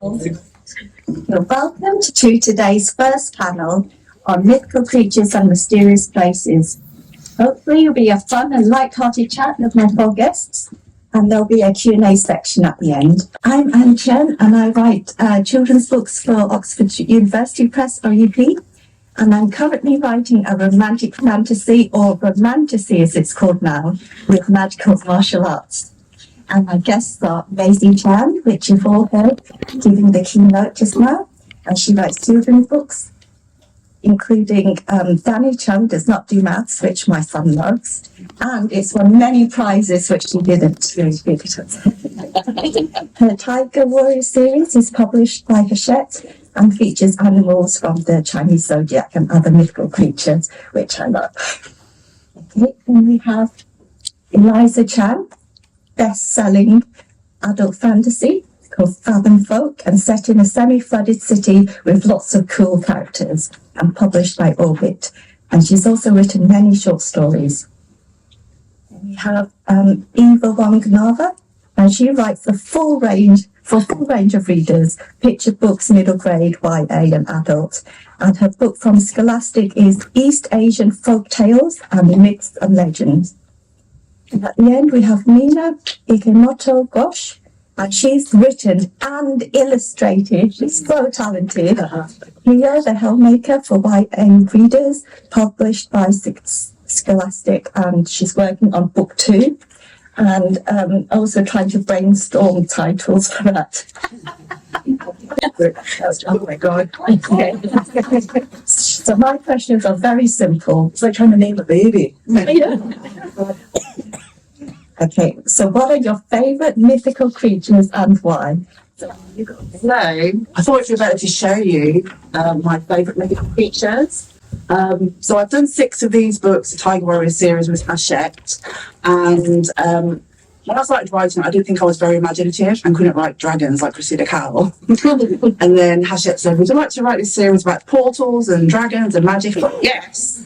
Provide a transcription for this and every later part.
Welcome to today's first panel on mythical creatures and mysterious places. Hopefully it'll be a fun and light-hearted chat with my four guests, and there'll be a Q&A section at the end. I'm Chen, and I write children's books for Oxford University Press, or UP, and I'm currently writing a romantic fantasy, or romantasy as it's called now, with magical martial arts. And my guests are Maisie Chan, which you've all heard, giving the keynote just now. And she writes children's books, including Danny Chung Does Not Do Maths, which my son loves. And it's won many prizes, which she didn't. Her Tiger Warrior series is published by Hachette and features animals from the Chinese zodiac and other mythical creatures, which I love. Okay, then we have Eliza Chan, best-selling adult fantasy called Fathom Folk, and set in a semi-flooded city with lots of cool characters, and published by Orbit. And she's also written many short stories. And we have Eva Wong Nava, and she writes a full range of readers, picture books, middle grade, YA and adult. And her book from Scholastic is East Asian Folk Tales and Myths and Legends. And at the end, we have Mina, Ikemoto, Ghosh, and she's written and illustrated. She's so talented. Here, the Hellmaker for YA readers, published by Scholastic, and she's working on book 2, and also trying to brainstorm titles for that. Oh my God. Okay. So my questions are very simple. It's like trying to name a baby. Okay, so what are your favourite mythical creatures and why? So I thought it'd be better to show you my favourite mythical creatures. So I've done 6 of these books, the Tiger Warrior series with Hachette, and when I started writing, I didn't think I was very imaginative and couldn't write dragons like Cressida Cowell. And then Hachette said, would you like to write this series about portals and dragons and magic? Yes!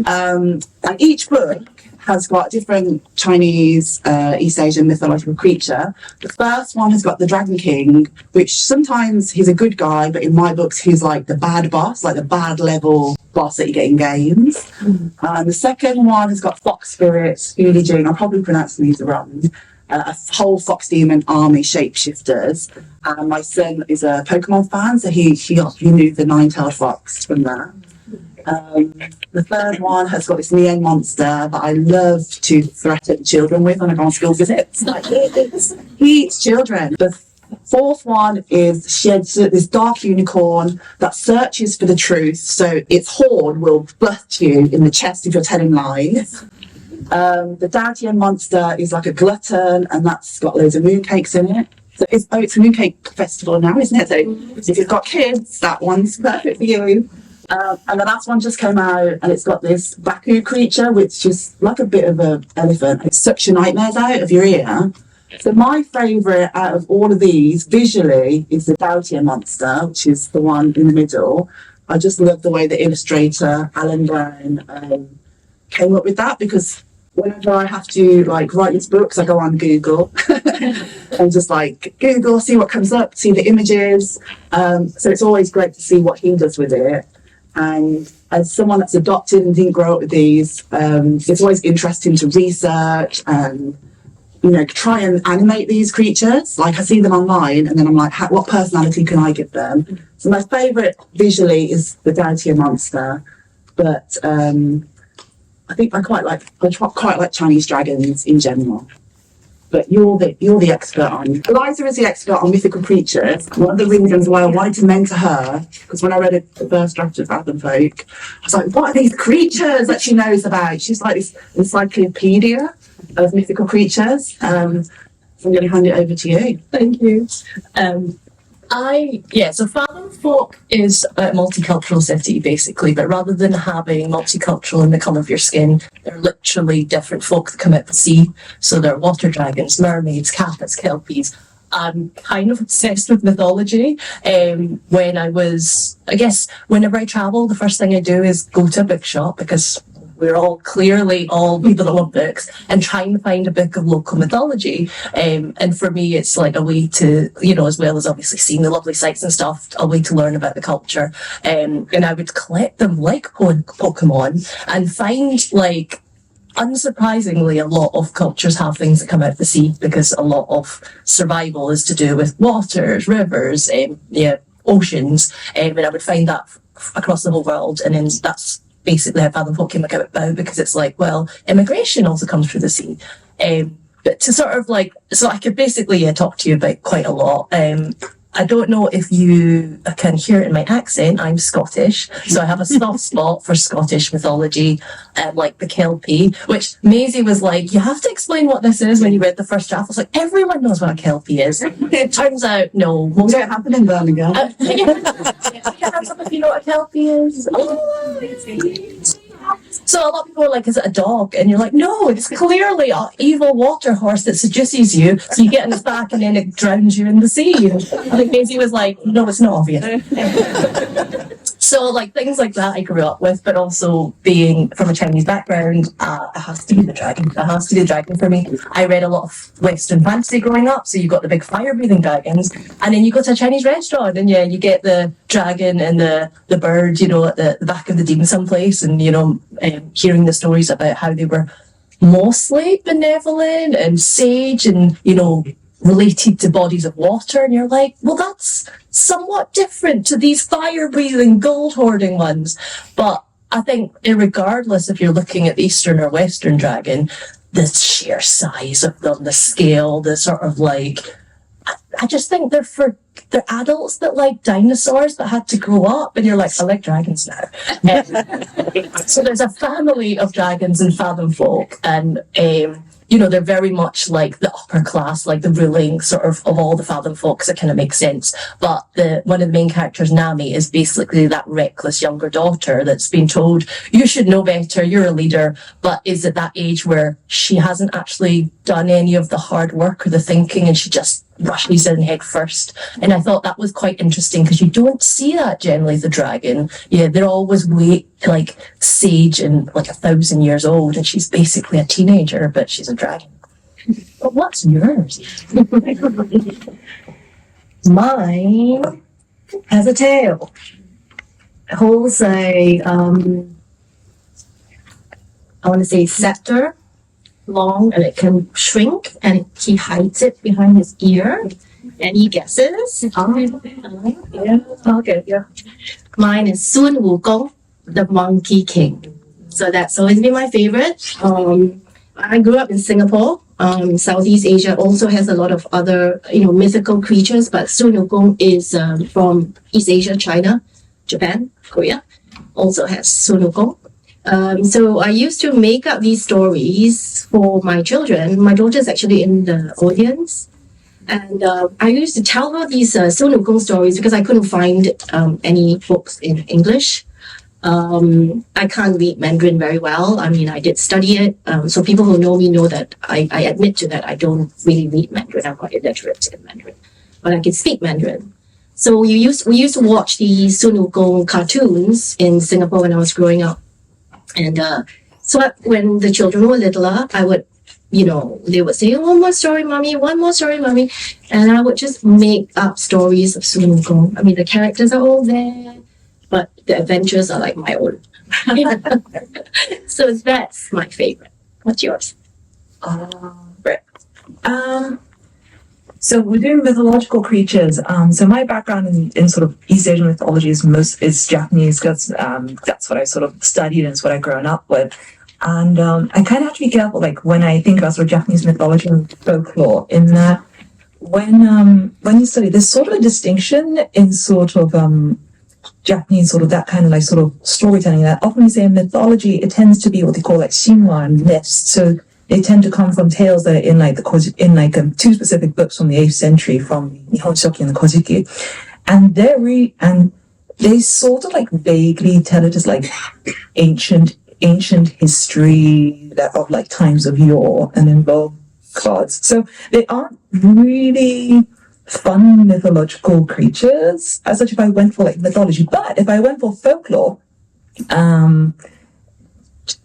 And each book has got a different Chinese, East Asian mythological creature. The first one has got the Dragon King, which sometimes he's a good guy, but in my books he's like the bad boss, like the bad level boss that you get in games. And the second one has got Fox Spirits, Huli Jing, I'm probably pronouncing these wrong, a whole Fox Demon army shapeshifters. And my son is a Pokemon fan, so he knew the 9-tailed fox from there. The third one has got this Nien monster that I love to threaten children with when I go on school visits. Like, he eats children. The fourth one is this dark unicorn that searches for the truth, so its horn will bust you in the chest if you're telling lies. The Dao monster is like a glutton, and that's got loads of mooncakes in it. So it's a mooncake festival now, isn't it? So if you've got kids, that one's perfect for you. And the last one just came out, and it's got this Baku creature, which is like a bit of an elephant. It sucks your nightmares out of your ear. So my favourite out of all of these, visually, is the Dao monster, which is the one in the middle. I just love the way the illustrator, Alan Brown, came up with that, because whenever I have to write these books, I go on Google and just Google, see what comes up, see the images. So it's always great to see what he does with it. And as someone that's adopted and didn't grow up with these, it's always interesting to research and try and animate these creatures. I see them online, and then I'm like, what personality can I give them? So my favourite visually is the Dao monster, but I think I quite like Chinese dragons in general. But you're the expert on. Eliza is the expert on mythical creatures. One of the reasons why I wanted to mentor her, because when I read the first draft of Fathom Folk, I was like, what are these creatures that she knows about? She's like this encyclopedia of mythical creatures. So I'm going to hand it over to you. Thank you. So Fathom Folk is a multicultural city, basically, but rather than having multicultural in the colour of your skin, they're literally different folk that come out the sea. So they're water dragons, mermaids, kappas, kelpies. I'm kind of obsessed with mythology. Whenever I travel, the first thing I do is go to a bookshop, because we're all clearly all people that love books and trying to find a book of local mythology. And for me, it's like a way to, you know, as well as obviously seeing the lovely sights and stuff, a way to learn about the culture. And I would collect them like Pokemon and find, like, unsurprisingly, a lot of cultures have things that come out of the sea because a lot of survival is to do with waters, rivers, oceans, and I would find that across the whole world, and then that's basically how Fathom Folk came about, because it's like, well, immigration also comes through the sea. But to sort of like, so I could basically talk to you about quite a lot. I don't know if you can hear it in my accent. I'm Scottish, so I have a soft spot for Scottish mythology, like the Kelpie, which Maisie was like, you have to explain what this is when you read the first draft. I was like, everyone knows what a Kelpie is. It turns out, no. Does it happen in Birmingham? If you know what a Kelpie is. So a lot of people are like, is it a dog? And you're like, no, it's clearly an evil water horse that seduces you. So you get in its back and then it drowns you in the sea. I think Maisie was like, no, it's not obvious. So like things like that I grew up with, but also being from a Chinese background, it has to be the dragon. It has to be the dragon for me. I read a lot of Western fantasy growing up, so you got the big fire-breathing dragons, and then you go to a Chinese restaurant, and yeah, you get the dragon and the bird, you know, at the back of the dim sum place, and you know, hearing the stories about how they were mostly benevolent and sage, and you know, related to bodies of water, and you're like, well, that's somewhat different to these fire-breathing, gold-hoarding ones. But I think, regardless if you're looking at the Eastern or Western dragon, the sheer size of them, the scale, the sort of like, I just think they're adults that like dinosaurs that had to grow up, and you're like, I like dragons now. So there's a family of dragons in Fathom Folk, and you know, they're very much like the upper class, like the ruling sort of all the Fathom Folk, so it kind of makes sense. But one of the main characters, Nami, is basically that reckless younger daughter that's been told, you should know better, you're a leader, but is at that age where she hasn't actually done any of the hard work or the thinking, and she just rushes in head first. And I thought that was quite interesting, because you don't see that generally, the dragon. Yeah, they're always like sage and like 1,000 years old, and she's basically a teenager, but she's a dragon. But what's yours? Mine has a tail. It holds a, I want to say scepter, long, and it can shrink, and he hides it behind his ear, and he guesses. Yeah. Mine is Sun Wukong, the Monkey King. So that's always been my favorite. I grew up in Singapore. Southeast Asia also has a lot of other, mythical creatures, but Sun Wukong is from East Asia, China, Japan, Korea. Also has Sun Wukong. So I used to make up these stories for my children. My daughter is actually in the audience. And I used to tell her these Sun Wukong stories because I couldn't find any books in English. I can't read Mandarin very well. I mean, I did study it. So people who know me know that I admit to that I don't really read Mandarin. I'm quite illiterate in Mandarin. But I can speak Mandarin. So we used to watch the Sun Wukong cartoons in Singapore when I was growing up. And so when the children were littler, I would, they would say, one more story, mommy, and I would just make up stories of Sun Wukong. I mean, the characters are all there, but the adventures are like my own. So that's my favorite. What's yours? Right. So we're doing mythological creatures. So my background in sort of East Asian mythology is Japanese, because that's what I sort of studied and it's what I've grown up with. And I kind of have to be careful, like when I think about sort of Japanese mythology and folklore, in that when you study, there's sort of a distinction in sort of Japanese sort of that kind of like sort of storytelling. That often we say in mythology, it tends to be what they call like shinwa and myths. So they tend to come from tales that are in two specific books from the 8th century, from Nihon Shoki and the Kojiki, and they sort of like vaguely tell it as like ancient history that of like times of yore and involve gods. So they aren't really fun mythological creatures as such if I went for like mythology. But if I went for folklore,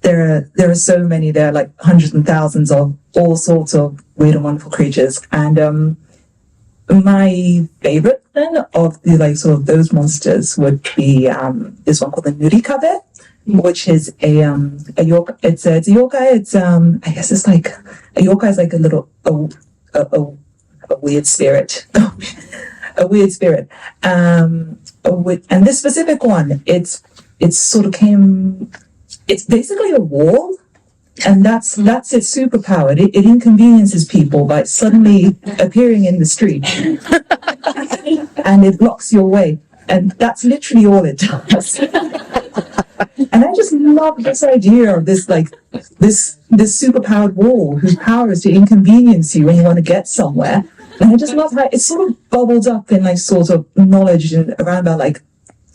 there are so many. There are like hundreds and thousands of all sorts of weird and wonderful creatures. And my favorite then of the like sort of those monsters would be this one called the Nurikabe, which is a yokai. It's a yokai. It's I guess it's like a yokai is like a little a weird spirit. A weird spirit. And this specific one, it's sort of came. It's basically a wall, and that's its superpower. It inconveniences people by suddenly appearing in the street, and it blocks your way, and that's literally all it does. And I just love this idea of this superpowered wall whose power is to inconvenience you when you want to get somewhere. And I just love how it sort of bubbled up in like sort of knowledge and around about like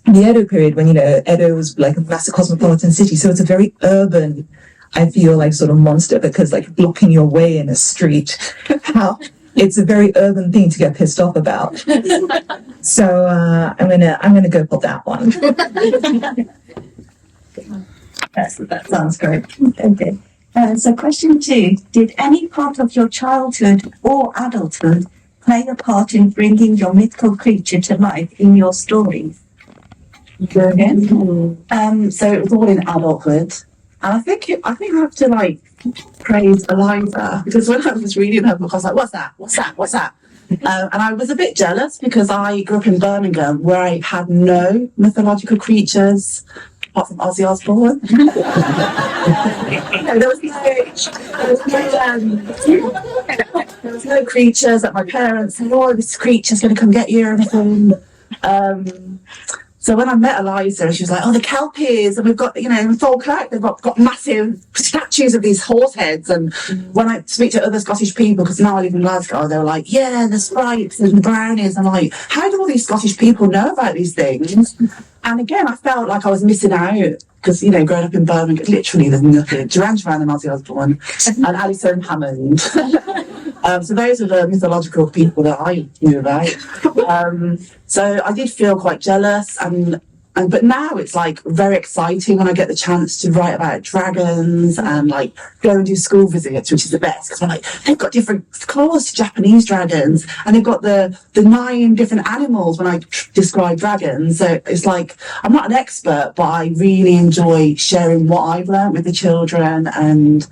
the Edo period when, you know, Edo was like a massive cosmopolitan city. So it's a very urban, I feel like sort of monster, because like blocking your way in a street, how it's a very urban thing to get pissed off about. So I'm gonna go for that one. That sounds great. Okay. So question 2, did any part of your childhood or adulthood play a part in bringing your mythical creature to life in your stories? Go again. So it was all in adulthood. And I think I have to like praise Eliza, because when I was reading her book, I was like, what's that? And I was a bit jealous because I grew up in Birmingham where I had no mythological creatures apart from Ozzy Osbourne. There was no creatures that my parents said, oh, this creature's going to come get you or anything. So when I met Eliza, she was like, oh, the Kelpies, and we've got, you know, in Falkirk, they've got massive statues of these horse heads. And when I speak to other Scottish people, because now I live in Glasgow, they're like, yeah, the sprites and the brownies. I'm like, how do all these Scottish people know about these things? And again, I felt like I was missing out, because, you know, growing up in Birmingham, literally there's nothing. Duran Duran and Ozzy Osbourne and Alison Hammond. So those are the mythological people that I knew about. So I did feel quite jealous, but now it's like very exciting when I get the chance to write about dragons and like go and do school visits, which is the best, because I'm like, they've got different claws to Japanese dragons, and they've got the 9 different animals when I describe dragons. So it's like, I'm not an expert, but I really enjoy sharing what I've learned with the children, and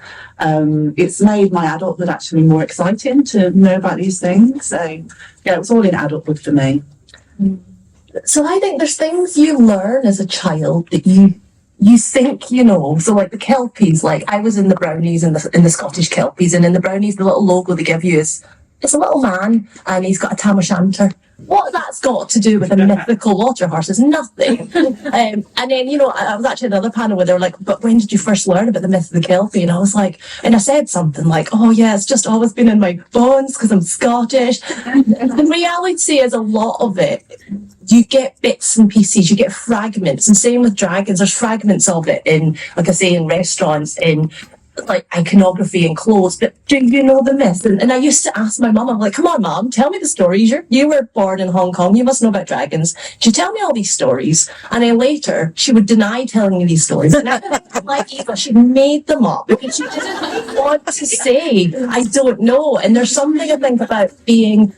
it's made my adulthood actually more exciting to know about these things. So yeah, it was all in adulthood for me. So I think there's things you learn as a child that you think you know. So like the Kelpies, like I was in the Brownies in the Scottish Kelpies, and in the Brownies the little logo they give you is it's a little man and he's got a tam o' shanter. What that's got to do with a mythical water horse is nothing. And then, you know, I was actually at another panel where they were like, but when did you first learn about the myth of the Kelpie? And I was like, and I said something like, oh yeah, it's just always been in my bones because I'm Scottish. The reality is a lot of it, you get bits and pieces, you get fragments, and same with dragons, there's fragments of it in, like I say, in restaurants, in like iconography and clothes, but do you know the myth? And I used to ask my mum, I'm like, come on mum, tell me the stories. You were born in Hong Kong, you must know about dragons. She'd tell me all these stories, and then later she would deny telling me these stories. And I, like Eva, she made them up because she didn't want to say I don't know. And there's something I think about being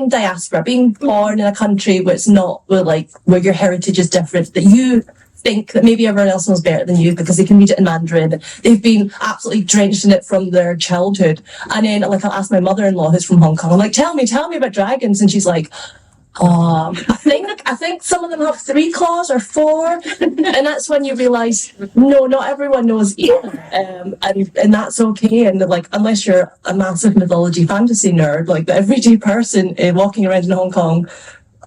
diaspora, being born in a country where it's not where your heritage is different, that you think that maybe everyone else knows better than you because they can read it in Mandarin. They've been absolutely drenched in it from their childhood. And then like I'll ask my mother-in-law who's from Hong Kong, I'm like, tell me about dragons, and she's like, I think some of them have 3 claws or 4, and that's when you realise no, not everyone knows either, and that's okay. And like, unless you're a massive mythology fantasy nerd, like the everyday person walking around in Hong Kong,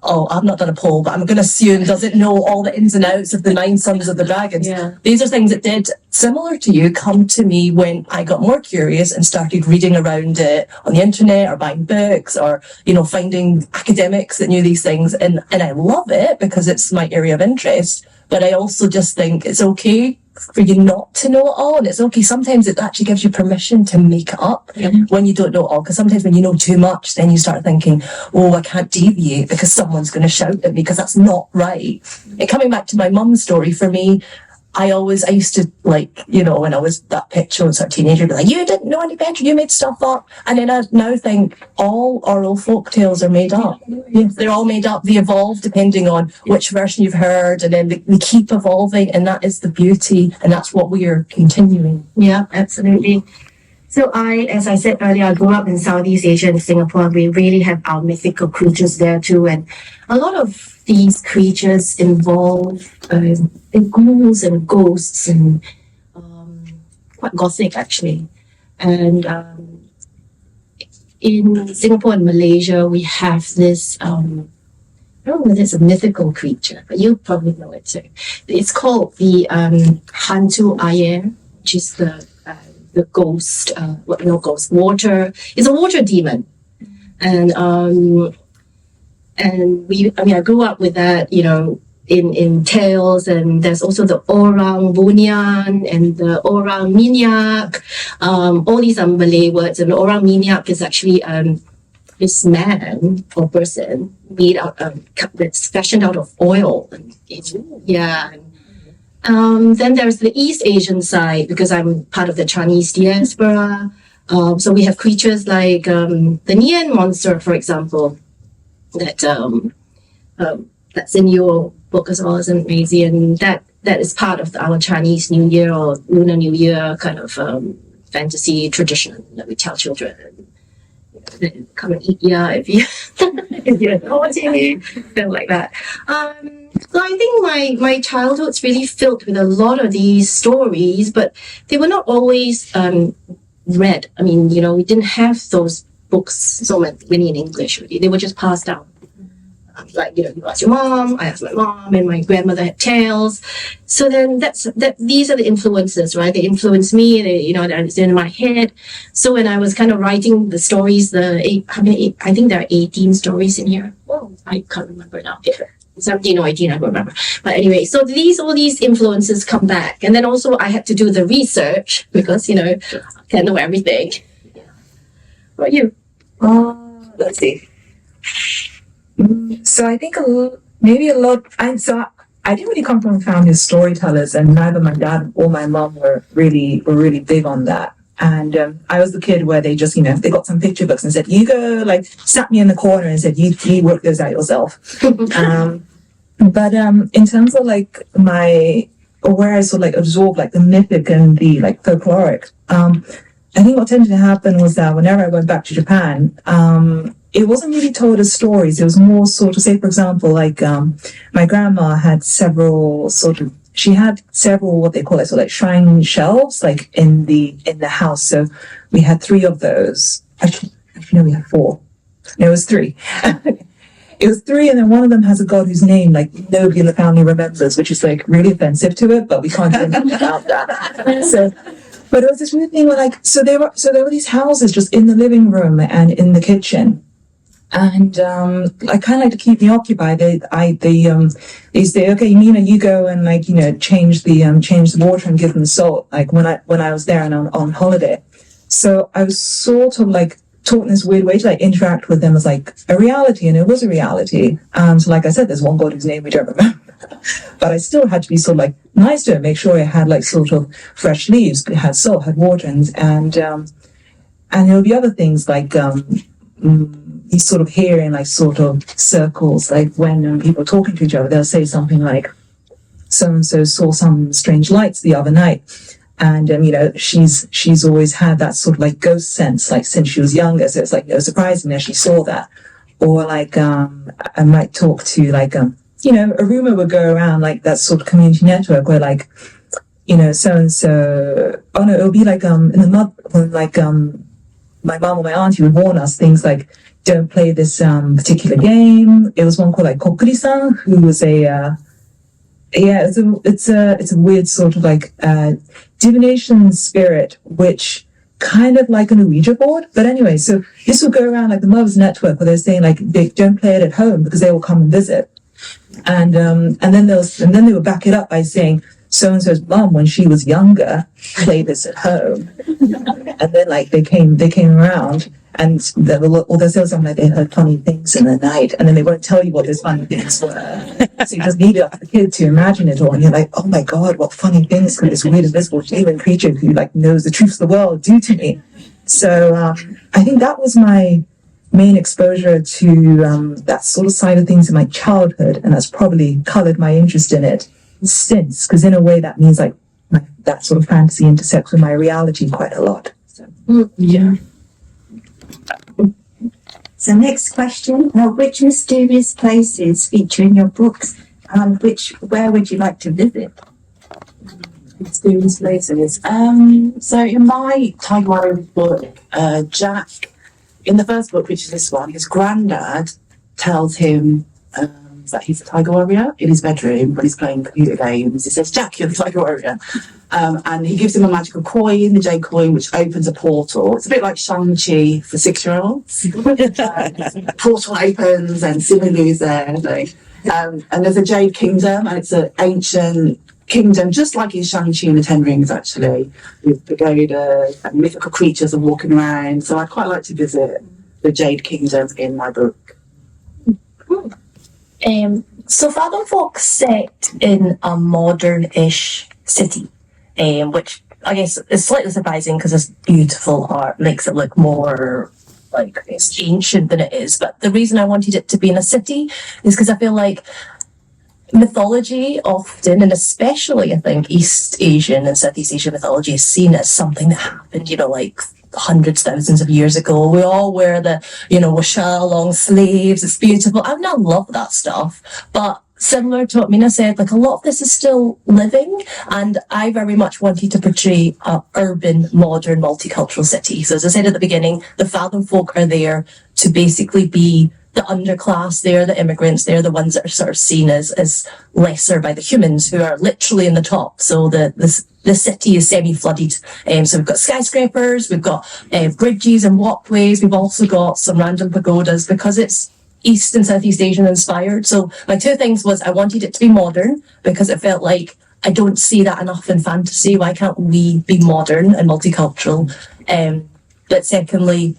I've not done a poll, but I'm going to assume doesn't know all the ins and outs of the 9 sons of the dragons. Yeah. These are things that did, similar to you, come to me when I got more curious and started reading around it on the internet or buying books or, you know, finding academics that knew these things. And I love it because it's my area of interest. But I also just think it's okay for you not to know it all, and it's okay. Sometimes it actually gives you permission to make it up when you don't know it all, because sometimes when you know too much, then you start thinking, oh, I can't deviate because someone's going to shout at me, because that's not right. And coming back to my mum's story, for me, I used to, like, you know, when I was that picture and sort of teenager, be like, you didn't know any better, you made stuff up. And then I now think all oral folk tales are made up. They're all made up. They evolve depending on which version you've heard, and then they keep evolving, and that is the beauty, and that's what we are continuing. Yeah, absolutely. So as I said earlier, I grew up in Southeast Asia in Singapore. We really have our mythical creatures there too. And a lot of these creatures involve ghouls and ghosts and quite gothic actually. And in Singapore and Malaysia, we have this, I don't know whether it's a mythical creature, but you probably know it too. It's called the Hantu Air, which is the ghost, water. It's a water demon. And I grew up with that, you know, in tales, and there's also the Orang Bunyan and the Orang Minyak. All these are Malay words, and Orang Minyak is actually this man or person made out that's fashioned out of oil. Then there's the East Asian side, because I'm part of the Chinese diaspora. So we have creatures like the Nian monster, for example, that's in your book as well, isn't Maisie? And that is part of our Chinese New Year or Lunar New Year kind of fantasy tradition that we tell children. Come and eat if you're naughty, something like that. So I think my childhood's really filled with a lot of these stories, but they were not always read. I mean, you know, we didn't have those books so many in English. Really. They were just passed down. Like, you know, you ask your mom, I asked my mom, and my grandmother had tales. So then these are the influences, right? They influence me, it's in my head. So when I was kind of writing the stories, I think there are 18 stories in here. Well, I can't remember now. 17 or 18, I don't remember. But anyway, so all these influences come back. And then also I had to do the research because, you know, I can't know everything. What about you? Let's see. So I think I didn't really come from a family of storytellers, and neither my dad or my mom were really big on that. And I was the kid where they just, you know, they got some picture books and said, you go, like, sat me in the corner and said, you work those out yourself. But in terms of like where I sort of like absorb like the mythic and the like folkloric, I think what tended to happen was that whenever I went back to Japan, it wasn't really told as stories. It was more sort of, say, for example, like my grandma had several what they call it, so like shrine shelves, like in the house. So we had 3 of those. Actually, no, we had 4. No, it was 3. It was 3, and then one of them has a god whose name like nobody in the family remembers, which is like really offensive to it, but we can't do anything about that. So, but it was this weird thing where like there were these houses just in the living room and in the kitchen. And I kind of like to keep me occupied. They say, okay, Mina, you go and like, you know, change the water and give them salt. Like when I was there and on holiday, so I was sort of like taught in this weird way to like interact with them as like a reality, and it was a reality. So like I said, there's one god whose name we don't remember, but I still had to be sort of like nice to it, make sure it had like sort of fresh leaves, it had salt, had water, and there'll be other things like you sort of hear in like sort of circles, like when people are talking to each other, they'll say something like, so-and-so saw some strange lights the other night. And, you know, she's always had that sort of like ghost sense, like since she was younger. So it's like no surprising that she saw that. Or like, I might talk to like, you know, a rumor would go around like that sort of community network where like, you know, so-and-so, oh no, it'll be like, in the month when like, my mom or my auntie would warn us things like, don't play this particular game. It was one called like Kokuri-san, who was it's a weird sort of like divination spirit, which kind of like an Ouija board. But anyway, so this would go around like the Mother's Network where they're saying like they don't play it at home because they will come and visit, and then they would back it up by saying so and so's mom when she was younger played this at home, and then like they came around. And they'll say something like they heard funny things in the night, and then they won't tell you what those funny things were. So you just need it for the kid to imagine it all, and you're like, oh my God, what funny things could this weird invisible alien creature who like knows the truths of the world do to me? So I think that was my main exposure to that sort of side of things in my childhood, and that's probably colored my interest in it since, because in a way that means like that sort of fantasy intersects with my reality quite a lot. So. Yeah. So next question, which mysterious places feature in your books and where would you like to visit? Mysterious places. So in my Tiger Warrior book, Jack, in the first book, which is this one, his granddad tells him that he's a Tiger Warrior in his bedroom when he's playing computer games. He says, Jack, you're the Tiger Warrior. And he gives him a magical coin, the Jade coin, which opens a portal. It's a bit like Shang-Chi for 6-year-olds. Portal opens and Simu's there. And there's a Jade Kingdom, and it's an ancient kingdom, just like in Shang-Chi and the Ten Rings, actually, with pagodas and mythical creatures are walking around. So I'd quite like to visit the Jade Kingdom in my book. So Fathom Folk's set in a modern-ish city, which I guess is slightly surprising because this beautiful art makes it look more like it's ancient than it is. But the reason I wanted it to be in a city is because I feel like mythology often, and especially I think East Asian and Southeast Asian mythology, is seen as something that happened, like hundreds, thousands of years ago. We all wear the, washa long sleeves. It's beautiful. I love that stuff. But similar to what Mina said, like a lot of this is still living, and I very much wanted to portray a urban, modern, multicultural city. So as I said at the beginning, the Fathom Folk are there to basically be the underclass. They're the immigrants. They're the ones that are sort of seen as lesser by the humans who are literally in the top. So the city is semi-flooded. So we've got skyscrapers, we've got bridges and walkways. We've also got some random pagodas because it's East and Southeast Asian inspired. So my two things was I wanted it to be modern because it felt like I don't see that enough in fantasy. Why can't we be modern and multicultural? But secondly,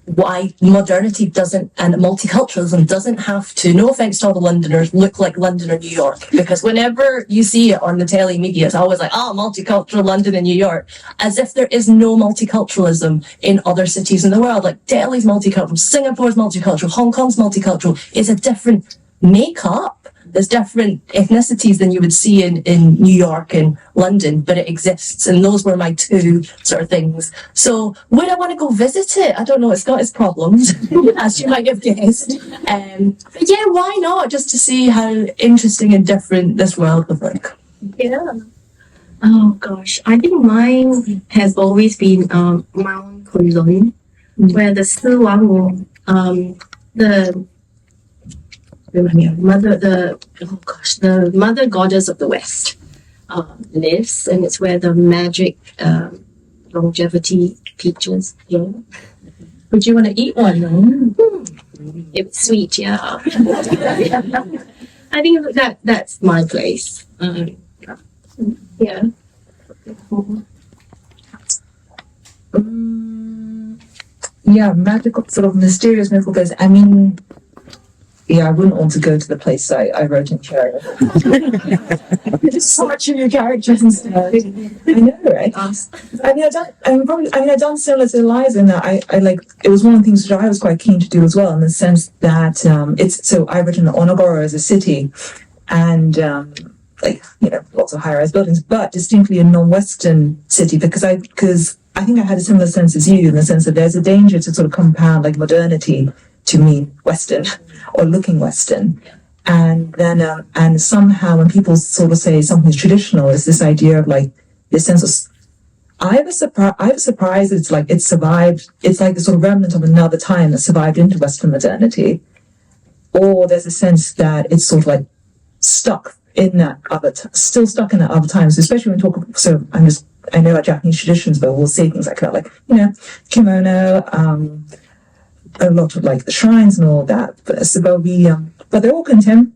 why modernity doesn't and multiculturalism doesn't have to, no offense to all the Londoners, look like London or New York, because whenever you see it on the telly media, it's always like, multicultural London and New York, as if there is no multiculturalism in other cities in the world. Like Delhi's multicultural, Singapore's multicultural, Hong Kong's multicultural. It's a different makeup. There's different ethnicities than you would see in New York and London, but it exists. And those were my two sort of things. So would I want to go visit it? I don't know. It's got its problems, as you might have guessed. But yeah, why not? Just to see how interesting and different this world would look. Yeah. Oh gosh, I think mine has always been Mount Kunlun, where the Siwang, the mother goddess of the West lives, and it's where the magic longevity features. Yeah. Would you want to eat one though? It's sweet, yeah. I think that's my place. Yeah. Yeah, magical, sort of mysterious mythical place. I wouldn't want to go to the place I wrote in Cherry. Just so much of your characters and stuff. I know, right? I've done similar to Eliza in that I like, it was one of the things which I was quite keen to do as well, in the sense that so I wrote in Onogoro as a city, and lots of high-rise buildings, but distinctly a non-Western city, because I think I had a similar sense as you, in the sense that there's a danger to sort of compound like modernity to mean Western or looking Western. And then, and somehow when people sort of say something's traditional, it's this idea of like this sense of, I was surprised it's like it survived, it's like the sort of remnant of another time that survived into Western modernity. Or there's a sense that it's sort of like stuck in that still stuck in that other time. So especially when we talk, so I know our Japanese traditions, but we'll say things like that, like, kimono, a lot of like the shrines and all that. But they're all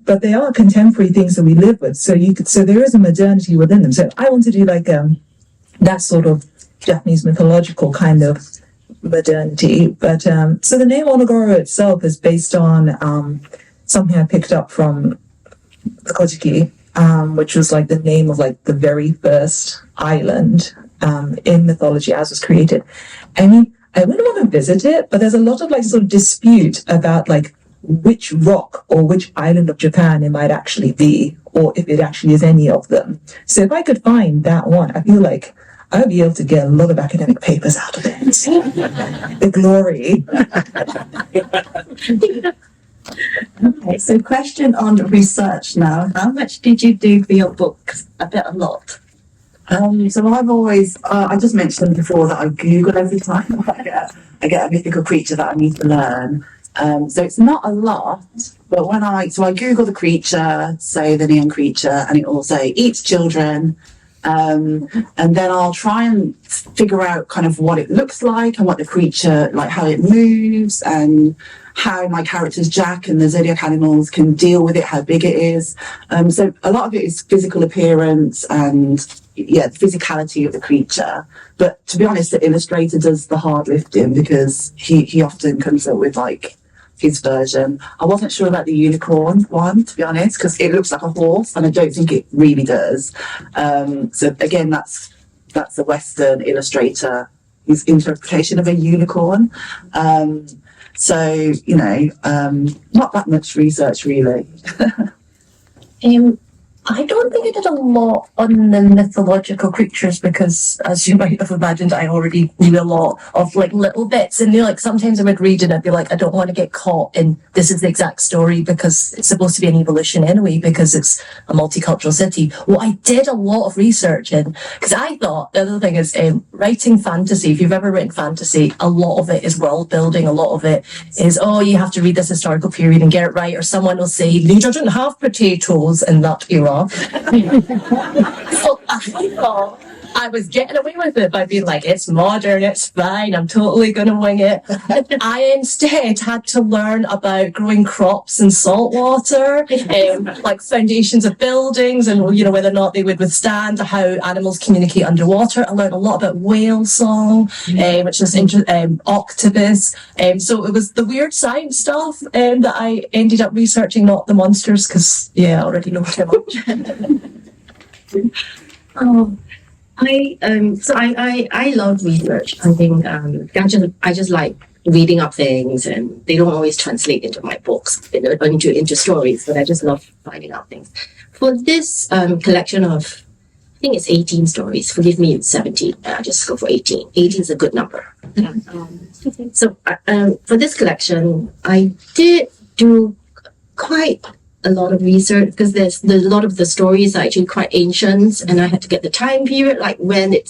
but they are contemporary things that we live with. So there is a modernity within them. So I want to do like that sort of Japanese mythological kind of modernity. But so the name Onogoro itself is based on something I picked up from the Kojiki, which was like the name of like the very first island in mythology as was created. I mean, I wouldn't want to visit it, but there's a lot of like sort of dispute about like which rock or which island of Japan it might actually be, or if it actually is any of them. So if I could find that one, I feel like I'd be able to get a lot of academic papers out of it. The glory. Okay, so question on research now. How much did you do for your books? A lot. So I've always, I just mentioned before that I Google every time I get a mythical creature that I need to learn. So it's not a lot, but I Google the creature, say the neon creature, and it will say eats children. And then I'll try and figure out kind of what it looks like and what the creature, like how it moves and how my characters Jack and the zodiac animals can deal with it, how big it is. So a lot of it is physical appearance and the physicality of the creature. But to be honest, the illustrator does the hard lifting because he often comes up with like his version. I wasn't sure about the unicorn one, to be honest, because it looks like a horse and I don't think it really does. So again, that's a Western illustrator, his interpretation of a unicorn. So, not that much research really. I don't think I did a lot on the mythological creatures because, as you might have imagined, I already knew a lot of like little bits. And like sometimes I would read and I'd be like, I don't want to get caught in this is the exact story because it's supposed to be an evolution anyway because it's a multicultural city. What I did a lot of research in, because I thought the other thing is writing fantasy. If you've ever written fantasy, a lot of it is world building. A lot of it is, you have to read this historical period and get it right. Or someone will say, they didn't have potatoes in that era. So I thought I was getting away with it by being like, it's modern, it's fine, I'm totally going to wing it. I instead had to learn about growing crops in salt water, like foundations of buildings and, whether or not they would withstand, how animals communicate underwater. I learned a lot about whale song, which is octopus. So it was the weird science stuff that I ended up researching, not the monsters, because, I already know too much. I love research. I think I just like reading up things, and they don't always translate into my books into stories, but I just love finding out things. For this collection of, I think it's 18 stories. Forgive me, it's 17. I just go for 18. 18 is a good number. So for this collection, I did do quite a lot of research because there's a lot of the stories are actually quite ancient, and I had to get the time period, like when did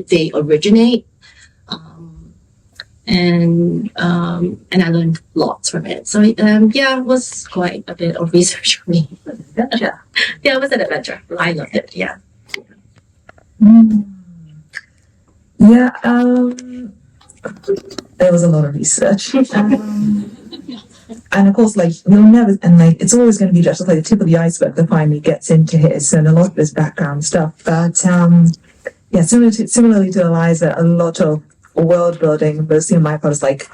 they originate, and I learned lots from it. So it was quite a bit of research for me. Gotcha. Yeah, it was an adventure. I loved it. Yeah. Yeah. There was a lot of research. And of course, like, you'll never, and like, it's always going to be just like the tip of the iceberg that finally gets into his, and a lot of his background stuff. But, similarly to Eliza, a lot of world building, mostly on my part, is like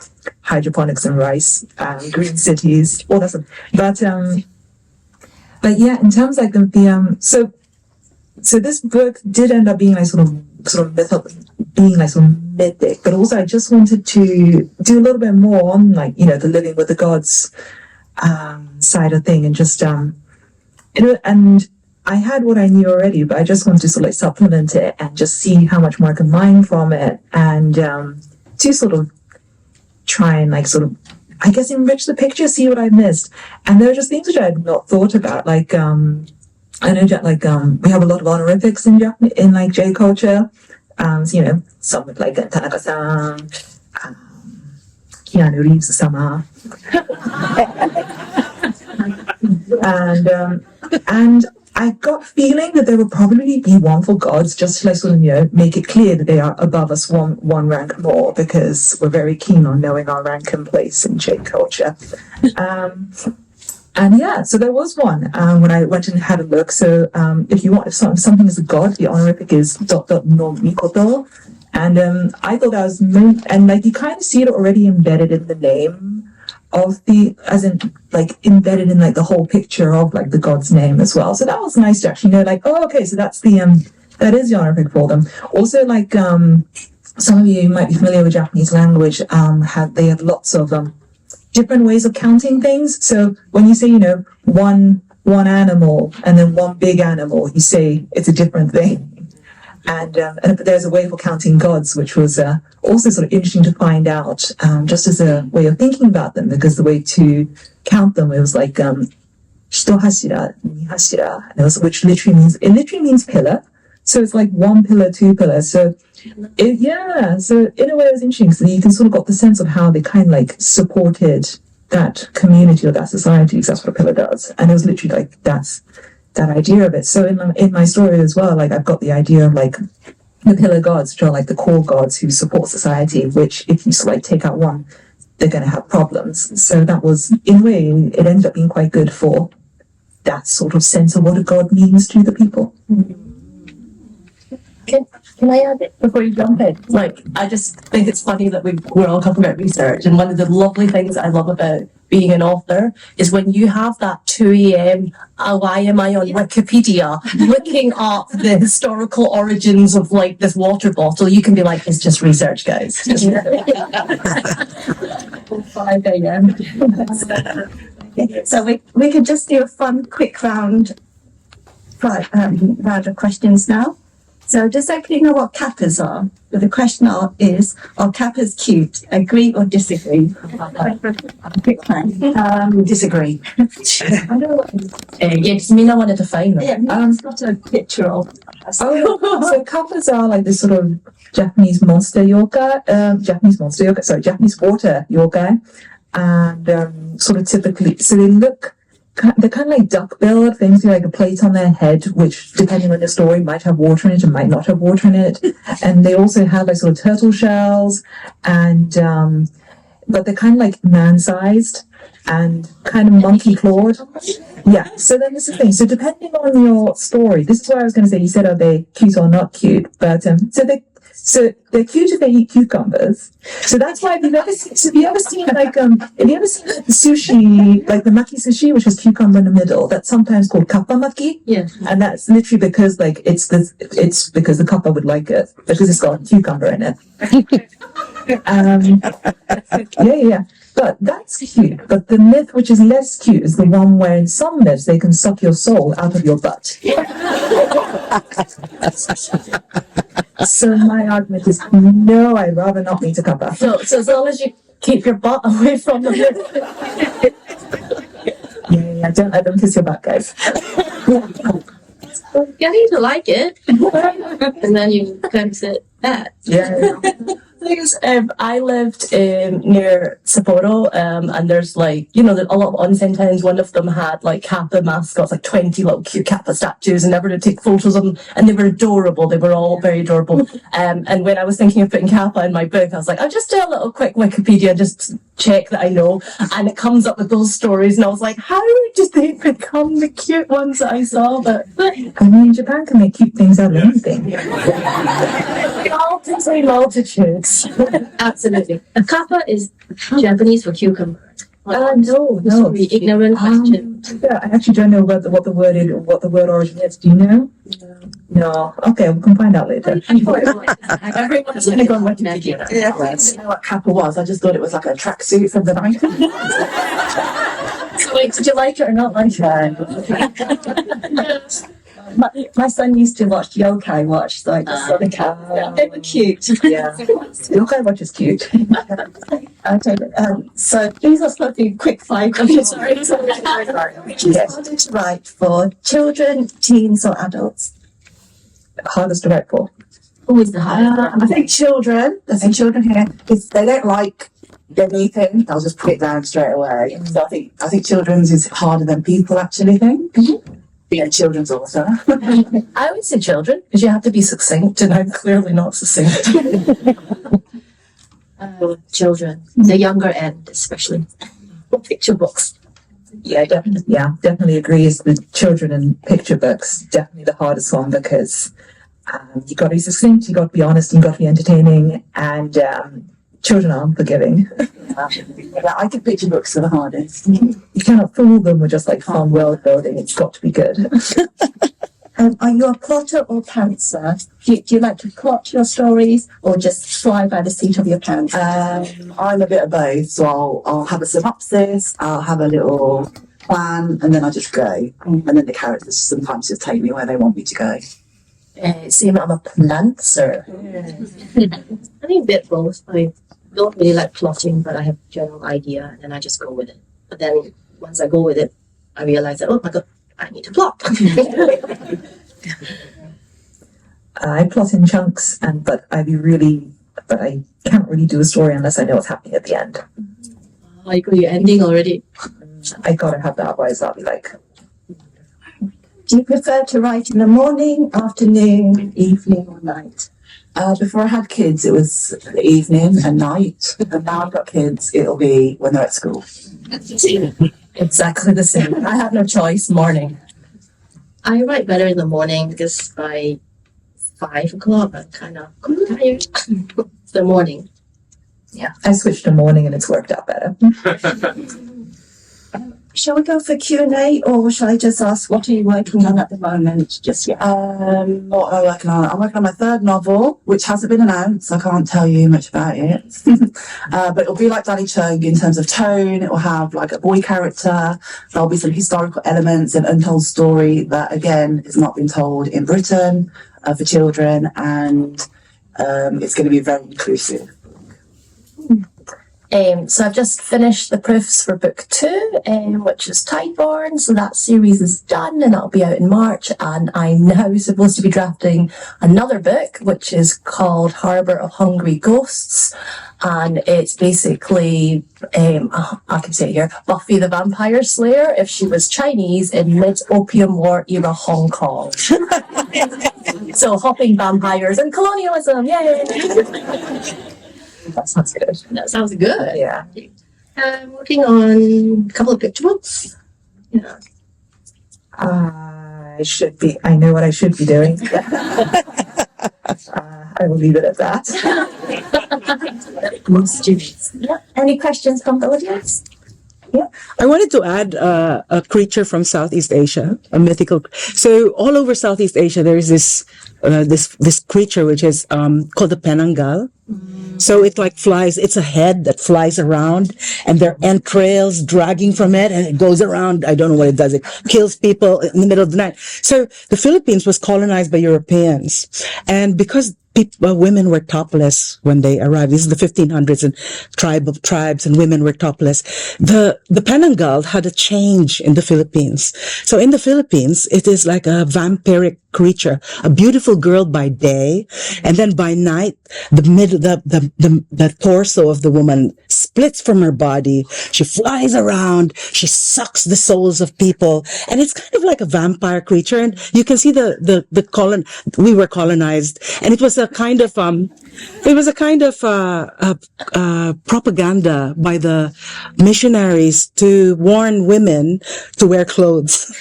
hydroponics and rice, green cities, all that stuff. But yeah, in terms of like so this book did end up being like sort of mythic, but also I just wanted to do a little bit more on like, the living with the gods side of thing, and just and I had what I knew already, but I just wanted to sort of like supplement it and just see how much more I could mine from it, and to sort of try and like sort of, I guess, enrich the picture, see what I missed. And there are just things which I had not thought about, like I know that like we have a lot of honorifics in Japan, in like J culture. Some with like Tanaka-san, Keanu Reeves-sama, and I got feeling that there would probably be one for gods, just to like sort of make it clear that they are above us one rank more, because we're very keen on knowing our rank and place in J culture. And yeah, so there was one when I went and had a look. So if something is a god, the honorific is ... no mikoto, And I thought that was and like you kind of see it already embedded in the name of the, as in like embedded in like the whole picture of like the god's name as well. So that was nice to actually know, like, oh, okay, so that's the that is the honorific for them. Also, like some of you might be familiar with Japanese language. They have lots of different ways of counting things. So when you say, you know, one animal and then one big animal, you say it's a different thing. And there's a way for counting gods, which was also sort of interesting to find out, just as a way of thinking about them, because the way to count them, it was like shitohashira, nihashira, and which literally means pillar. So it's like one pillar, two pillars. So so in a way it was interesting. So you can sort of got the sense of how they kind of like supported that community or that society, because that's what a pillar does. And it was literally like that idea of it. So in my story as well, like I've got the idea of like the pillar gods, which are like the core gods who support society, which if you like take out one, they're going to have problems. So that was, in a way, it ended up being quite good for that sort of sense of what a god means to the people. Can I add it before you jump in? Like, I just think it's funny that we're all talking about research, and one of the lovely things I love about being an author is when you have that 2 a.m. Why am I on Wikipedia looking up the historical origins of like this water bottle? You can be like, it's just research, guys. 5 a.m. So we could just do a fun, quick round of questions now. So does everybody know what kappas are? But the question is, are kappas cute? Agree or disagree? Disagree. I don't know what Yes, Mina wanted to find them. Mina's got a picture of. So kappas are like this sort of Japanese water yokai, and sort of typically, so they're kind of like duck-billed, things like a plate on their head, which, depending on the story, might have water in it and might not have water in it. And they also have like sort of turtle shells, and but they're kind of like man-sized and kind of monkey-clawed. Yeah. So then this is the thing. So depending on your story, this is what I was going to say. You said, are they cute or not cute? But so they're cute if they eat cucumbers. So that's why have you ever seen sushi, like the maki sushi, which has cucumber in the middle, that's sometimes called kappa maki? Yeah. And that's literally because like it's because the kappa would like it, because it's got cucumber in it. Yeah. But that's cute. But the myth which is less cute is the one where in some myths they can suck your soul out of your butt. So my argument is no, I'd rather not meet a kappa. So as long as you keep your butt away from them. Yeah, don't let them kiss your butt, guys. You need to like it, and then you can sit that. Yeah. Things, I lived near Sapporo, and there's like, a lot of onsen towns. One of them had like kappa mascots, like 20 little cute kappa statues, and everyone would take photos of them, and they were adorable. They were all very adorable. And when I was thinking of putting kappa in my book, I was like, I'll just do a little quick Wikipedia, just check that I know, and it comes up with those stories, and I was like, how did they become the cute ones that I saw? But I mean, Japan can make cute things out of anything. multitudes. Absolutely. A kappa is Japanese for cucumber. No. Sorry, ignorant question. Yeah, I actually don't know what the word is, what the word origin is. Do you know? No. Okay, we can find out later. Everyone's going to go on Wikipedia. I didn't know what kappa was. I just thought it was like a tracksuit from the 90s. So wait, did you like it or not like it? My son used to watch Yokai Watch, so I just saw the cat. They were cute. Yeah. Yokai Watch is cute. Okay, so these are supposed to be quick fire questions. Sorry. Which is harder to write for children, teens, or adults? Hardest to write for. Who is the hardest? I think children, there's some children here, if they don't like anything, they'll just put it down straight away. So I think children's is harder than people actually think. Being a children's author. I would say children, because you have to be succinct, and I'm clearly not succinct. Children, the younger end, especially. Picture books. Yeah, definitely agree. It's the children and picture books, definitely the hardest one, because You got to be succinct, you got to be honest, you got to be entertaining, and children are unforgiving. Yeah, I think picture books are the hardest. You cannot fool them with just like fun world building. It's got to be good. Are you a plotter or pantser? Do you like to plot your stories or just fly by the seat of your pants? I'm a bit of both, so I'll have a synopsis, I'll have a little plan, and then I just go. And then the characters sometimes just take me where they want me to go. Same, I'm a pantser. I think a bit both. I don't really like plotting, but I have a general idea and then I just go with it. But then once I go with it, I realize that, oh my God, I need to plot. I plot in chunks, but I can't really do a story unless I know what's happening at the end. I got your ending already. I gotta have that, otherwise I'll be like, Do you prefer to write in the morning, afternoon, evening, or night? Before I had kids, it was the evening and night. And now I've got kids, it'll be when they're at school. Exactly the same. I have no choice. Morning. I write better in the morning because by 5 o'clock I'm kind of tired. It's the morning. yeah, I switched to morning and it's worked out better. Shall we go for Q&A or shall I just ask what are you working on at the moment? Just yet. What am I working on? I'm working on my third novel, which hasn't been announced. I can't tell you much about it. But it'll be like Danny Chung in terms of tone. It will have like a boy character. There'll be some historical elements and untold story that, again, has not been told in Britain for children. And it's going to be very inclusive. So I've just finished the proofs for book 2, which is Tideborn. So that series is done and that'll be out in March. And I'm now supposed to be drafting another book, which is called Harbour of Hungry Ghosts. And it's basically, I can say it here, Buffy the Vampire Slayer if she was Chinese in mid-Opium War era Hong Kong. So hopping vampires and colonialism, yay! That sounds good. That sounds good. Yeah. I'm working on a couple of picture books. Yeah. I know what I should be doing. I will leave it at that. Any questions from the audience? I wanted to add a creature from Southeast Asia, a mythical. So all over Southeast Asia, there is this creature which is called the penangal. So it like flies. It's a head that flies around, and there are entrails dragging from it, and it goes around. I don't know what it does. It kills people in the middle of the night. So the Philippines was colonized by Europeans, and because women were topless when they arrived. This is the 1500s, and tribes and women were topless. The penangal had a change in the Philippines. So in the Philippines, it is like a vampiric creature, a beautiful girl by day, and then by night, the torso of the woman splits from her body. She flies around. She sucks the souls of people, and it's kind of like a vampire creature. And you can see we were colonized, and it was a kind of propaganda by the missionaries to warn women to wear clothes.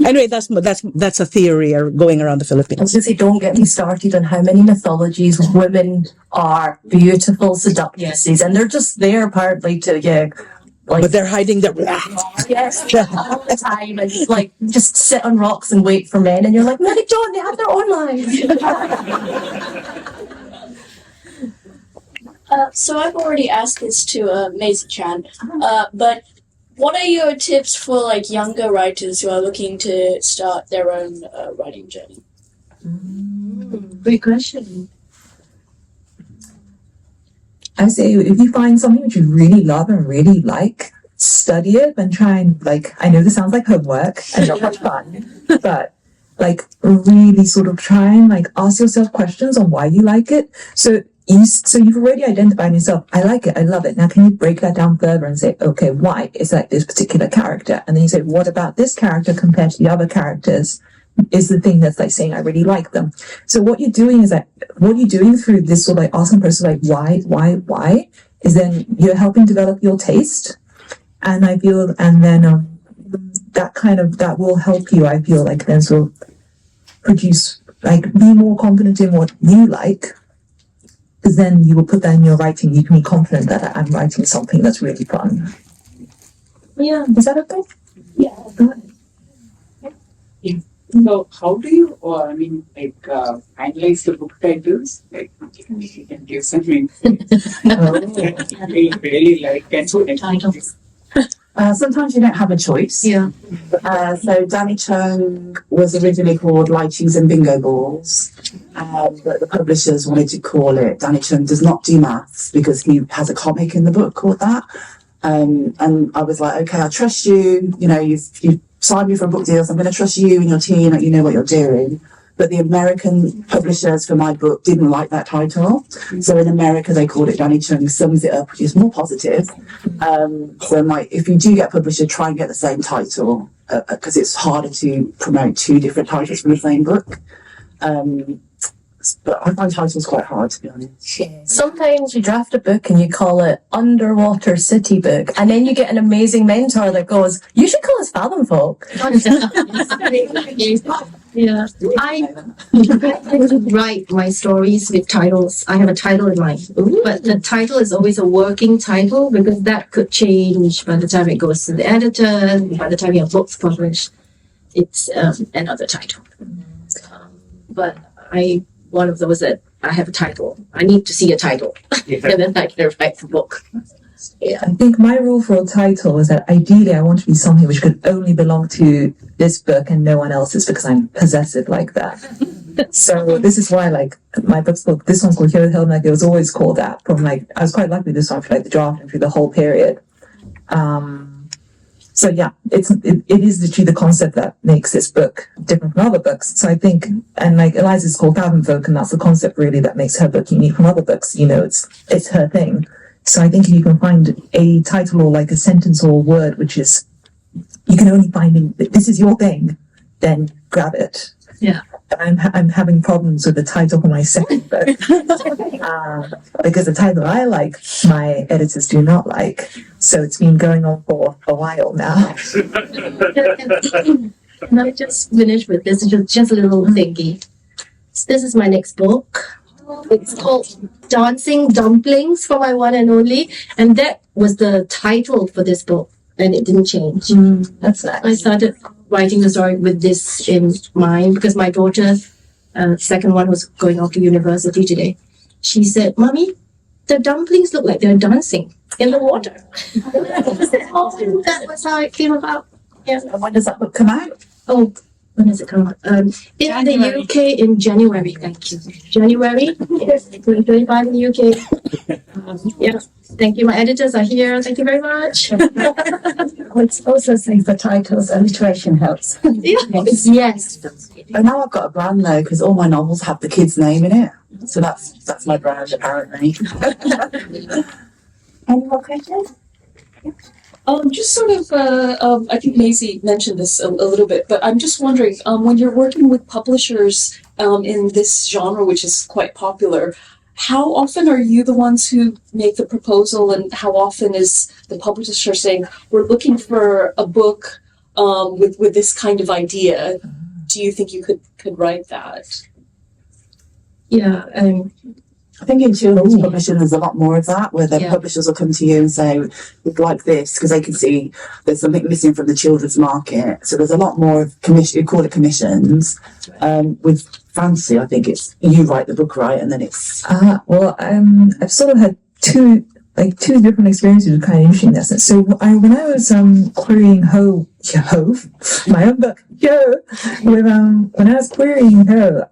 Anyway, that's a theory going around the I Philippines. was going to say, don't get me started on how many mythologies women are beautiful seductresses, and they're just there apparently to But they're hiding their. yes, all the time, and like just sit on rocks and wait for men, and you're like, no, they don't. They have their own lives. So I've already asked this to Maisie Chan, but what are your tips for like younger writers who are looking to start their own writing journey? Great question. I say if you find something which you really love and really like, study it and try and I know this sounds like homework and not much fun, but really sort of try and ask yourself questions on why you like it. So you've already identified in yourself, I like it, I love it. Now can you break that down further and say, okay, why? It's like this particular character. And then you say, what about this character compared to the other characters is the thing that's saying I really like them. So what you're doing is what you're doing through this sort of asking process, why, is then you're helping develop your taste. And I feel, and then that will help you, I feel then sort of produce, like, be more confident in what you like, because then you will put that in your writing. You can be confident that I'm writing something that's really fun. Yeah. Is that okay? Yeah. So how do you, analyze the book titles? Like, you can give some hints. You really like Titles. Sometimes you don't have a choice. Yeah. So Danny Chung was originally called Lychees and Bingo Balls, but the publishers wanted to call it Danny Chung Does Not Do Maths because he has a comic in the book called that. And I was like, okay, I trust you. You know, you've signed me for a book deal, so I'm going to trust you and your team that you know what you're doing. But the American publishers for my book didn't like that title. So in America, they called it Danny Chung Sums It Up, which is more positive. So if you do get published, try and get the same title because it's harder to promote two different titles from the same book. But I find titles quite hard, to be honest. Sometimes you draft a book and you call it Underwater City Book, and then you get an amazing mentor that goes, you should call us Fathom Folk. Yeah. I write my stories with titles. I have a title in mind, but the title is always a working title because that could change by the time it goes to the editor. By the time your book's published, it's another title. But one of those that I have a title. I need to see a title, and then I can write the book. Yeah. I think my rule for a title is that ideally I want to be something which could only belong to this book and no one else's because I'm possessive like that. So this is why, like, my book, this one's called Hero Held, like, it was always called that. From like, I was quite lucky with this one for like the draft and through the whole period. So yeah, it is literally the concept that makes this book different from other books. So I think, and like Eliza's called Fathom Folk, and that's the concept really that makes her book unique from other books. You know, it's her thing. So I think if you can find a title or like a sentence or a word which is you can only find in this is your thing, then grab it. Yeah. I'm having problems with the title for my second book because the title I like, my editors do not like. So it's been going on for a while now. And I just finished with this, just a little thingy. This is my next book. It's called Dancing Dumplings for My One and Only. And that was the title for this book. And it didn't change. That's nice. I started writing the story with this in mind because my daughter, second one, was going off to university today. She said, "Mommy, the dumplings look like they're dancing in the water." That was how it came about. Yeah. And when does that book come out? Oh, when does it come out? In the UK in January. Thank you. January. Yes, 2025 in the UK. Yeah. Thank you. My editors are here. Thank you very much. It's also saying for titles, alliteration helps. Yes. And now I've got a brand though, because all my novels have the kid's name in it. So that's my brand apparently. Any more questions? Just sort of, I think Maisie mentioned this a little bit, but I'm just wondering, when you're working with publishers in this genre, which is quite popular, how often are you the ones who make the proposal, and how often is the publisher saying, we're looking for a book with this kind of idea? Do you think you could write that? Yeah. I think in children's publishing there's a lot more of that, where the publishers will come to you and say, we'd like this, because they can see there's something missing from the children's market. So there's a lot more of you call it commissions. With fantasy, I think it's you write the book, right, and then it's well, I've sort of had two different experiences with kind of interesting in that sense. So when I was querying Hove, my own book, when I was querying her,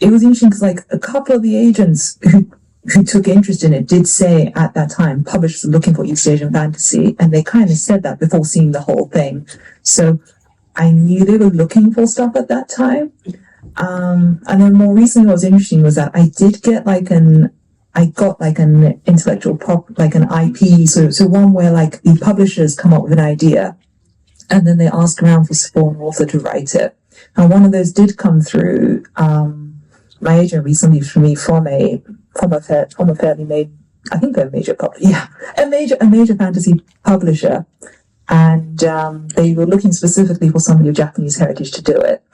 it was interesting because like a couple of the agents who took interest in it did say at that time publishers are looking for East Asian fantasy, and they kind of said that before seeing the whole thing. So I knew they were looking for stuff at that time. And then more recently what was interesting was that I did get I got an intellectual like an IP, so one where like the publishers come up with an idea and then they ask around for an author to write it. And one of those did come through my agent recently for me from a fairly major fantasy publisher, and they were looking specifically for somebody of Japanese heritage to do it.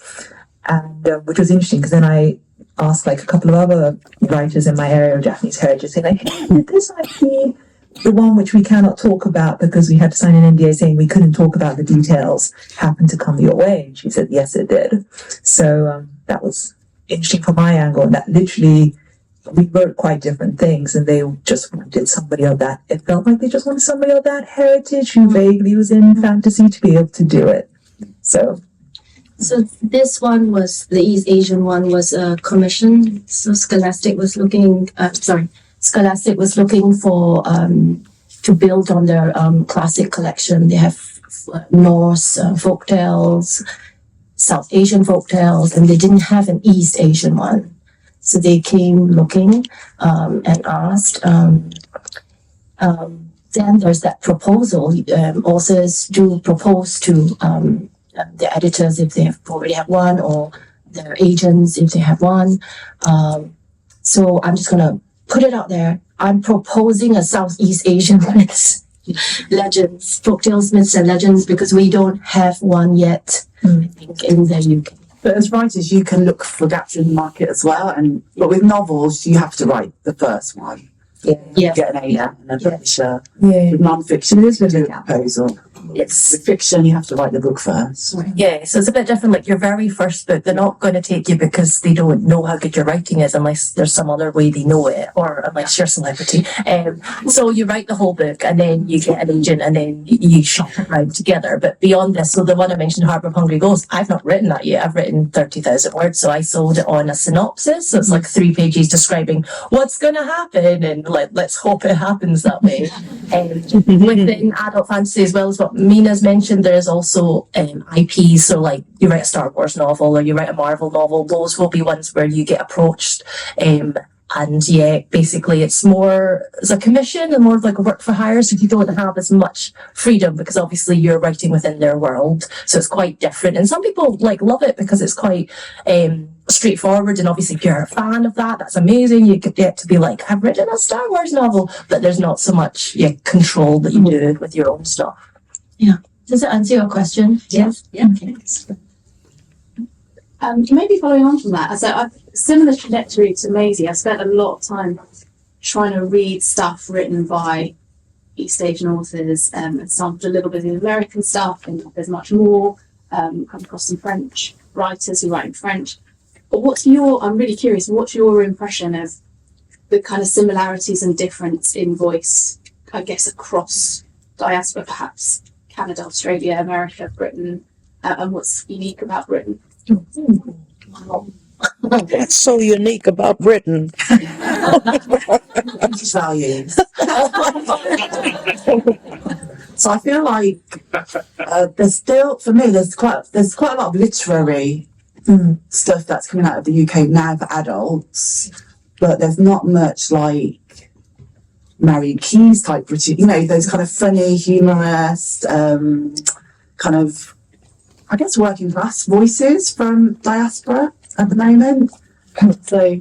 and which was interesting because then I asked like a couple of other writers in my area of Japanese heritage, saying like, hey, did this IP, the one which we cannot talk about because we had to sign an NDA saying we couldn't talk about the details, happen to come your way? And she said, yes, it did. So that was interesting from my angle, and that literally we wrote quite different things, and they just wanted somebody of that. It felt like they just wanted somebody of that heritage who vaguely was in fantasy to be able to do it. So this one was the East Asian one was a commission. So Scholastic was looking for to build on their classic collection. They have Norse folktales, South Asian folktales, and they didn't have an East Asian one. So they came looking and asked. Then there's that proposal. Authors do propose to the editors if they already have one, or their agents if they have one. So I'm just gonna put it out there. I'm proposing a Southeast Asian myths, legends, folktales, myths, and legends, because we don't have one yet. I think in the UK. But as writers, you can look for gaps in the market as well. But with novels, you have to write the first one. Yeah. Get an agent and a publisher. Yeah. With non-fiction, it is a proposal. With fiction, you have to write the book first. Yeah, so it's a bit different. Like your very first book, they're not going to take you because they don't know how good your writing is, unless there's some other way they know it, or unless you're a celebrity. So you write the whole book, and then you get an agent, and then you shop around together. But beyond this, so the one I mentioned, Harbour of Hungry Ghosts, I've not written that yet. I've written 30,000 words, so I sold it on a synopsis. So it's like 3 pages describing what's going to happen, and let's hope it happens that way. Within adult fantasy, as well as what Mina's mentioned, there's also IPs. So like you write a Star Wars novel or you write a Marvel novel, those will be ones where you get approached. And yeah, basically it's a commission and more of like a work for hire. So you don't have as much freedom because obviously you're writing within their world. So it's quite different. And some people love it because it's quite straightforward. And obviously if you're a fan of that, that's amazing. You could get to be like, I've written a Star Wars novel, but there's not so much control that you do with your own stuff. Yeah. Does that answer your question? Yes. Yeah. Okay. Maybe following on from that, so I've similar trajectory to Maisie. I spent a lot of time trying to read stuff written by East Asian authors, and sampled a little bit of the American stuff, and there's much more. Come across some French writers who write in French. But I'm really curious, what's your impression of the kind of similarities and difference in voice, I guess, across diaspora, perhaps Canada, Australia, America, Britain, and what's unique about Britain? What's so unique about Britain? Values. So I feel like there's still, for me, there's quite a lot of literary stuff that's coming out of the UK now for adults, but there's not much like Marion Keyes type British, those kind of funny, humorous, kind of, I guess, working class voices from diaspora at the moment. So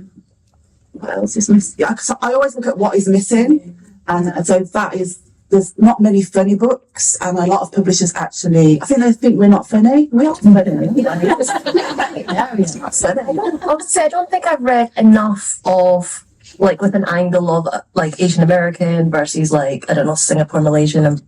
what else is missing? Yeah, 'cause I always look at what is missing, and so there's not many funny books, and a lot of publishers actually, I think they think we're not funny. We are funny. Obviously, I don't think I've read enough of with an angle of Asian American versus I don't know, Singapore, Malaysian,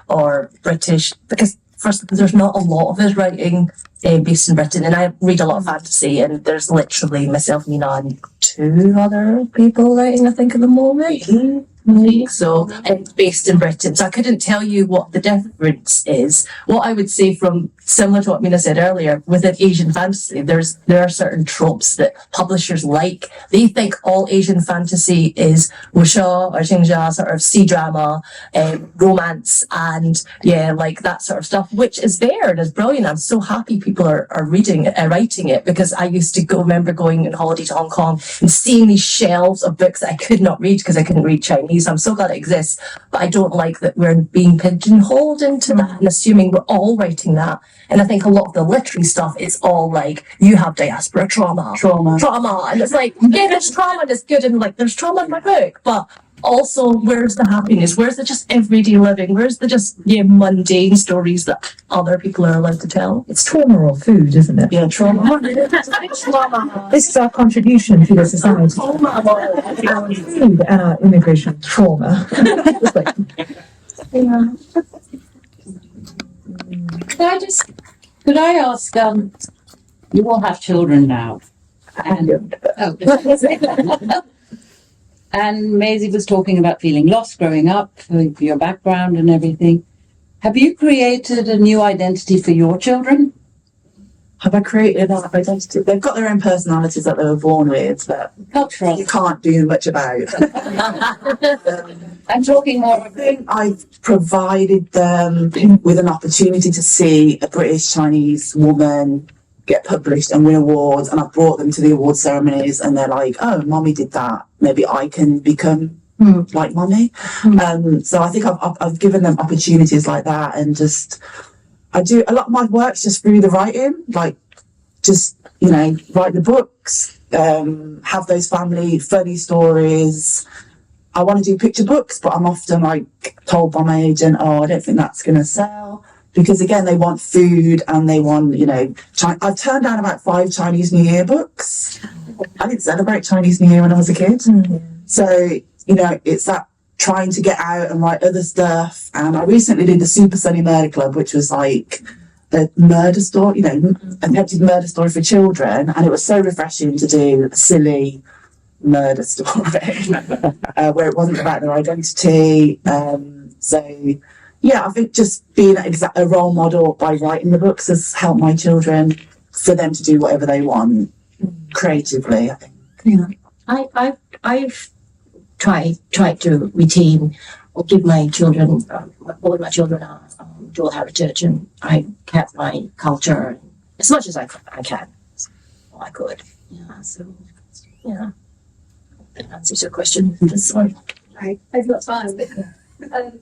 or British, because first there's not a lot of his writing based in Britain, and I read a lot of fantasy, and there's literally myself, Mina, and 2 other people writing, I think, at the moment. So, and based in Britain. So I couldn't tell you what the difference is. What I would say, from similar to what Mina said earlier, within Asian fantasy, there are certain tropes that publishers like. They think all Asian fantasy is wuxia or xinjia, sort of sea drama, romance, and that sort of stuff, which is there and is brilliant. I'm so happy people are writing it, because I used to remember going on holiday to Hong Kong and seeing these shelves of books that I could not read because I couldn't read Chinese. I'm so glad it exists, but I don't like that we're being pigeonholed into that and assuming we're all writing that. And I think a lot of the literary stuff is all you have diaspora trauma, and it's there's trauma and it's good, and there's trauma in my book, but also, where's the happiness? Where's the just everyday living? Where's the just mundane stories that other people are allowed to tell? It's trauma or food, isn't it? Yeah, trauma. This is our contribution to the society. Our food and our immigration trauma. Could I ask, you all have children now, and and Maisie was talking about feeling lost growing up, for your background and everything. Have you created a new identity for your children? Have I created an identity? They've got their own personalities that they were born with that Cultural. you can't do much about. I'm talking more. I think I've provided them with an opportunity to see a British Chinese woman get published and win awards, and I've brought them to the award ceremonies and they're like, oh, mommy did that, maybe I can become like mommy. So I think I've given them opportunities like that, and just I do a lot of my work's just through the writing, like just write the books, have those family funny stories. I want to do picture books, but I'm often like told by my agent, oh, I don't think that's going to sell. Because again, they want food and they want, I've turned down about 5 Chinese New Year books. I didn't celebrate Chinese New Year when I was a kid. So, it's that trying to get out and write other stuff. And I recently did the Super Sunny Murder Club, which was like a murder story, an attempted murder story for children. And it was so refreshing to do a silly murder story where it wasn't about their identity. Yeah, I think just being a role model by writing the books has helped my children, for them to do whatever they want creatively, I think. Yeah, I've tried to retain or give my children, all my children are dual heritage, and I kept my culture as much as I can. Or I could. Yeah, so, yeah. That answers your question. Right, I've got time.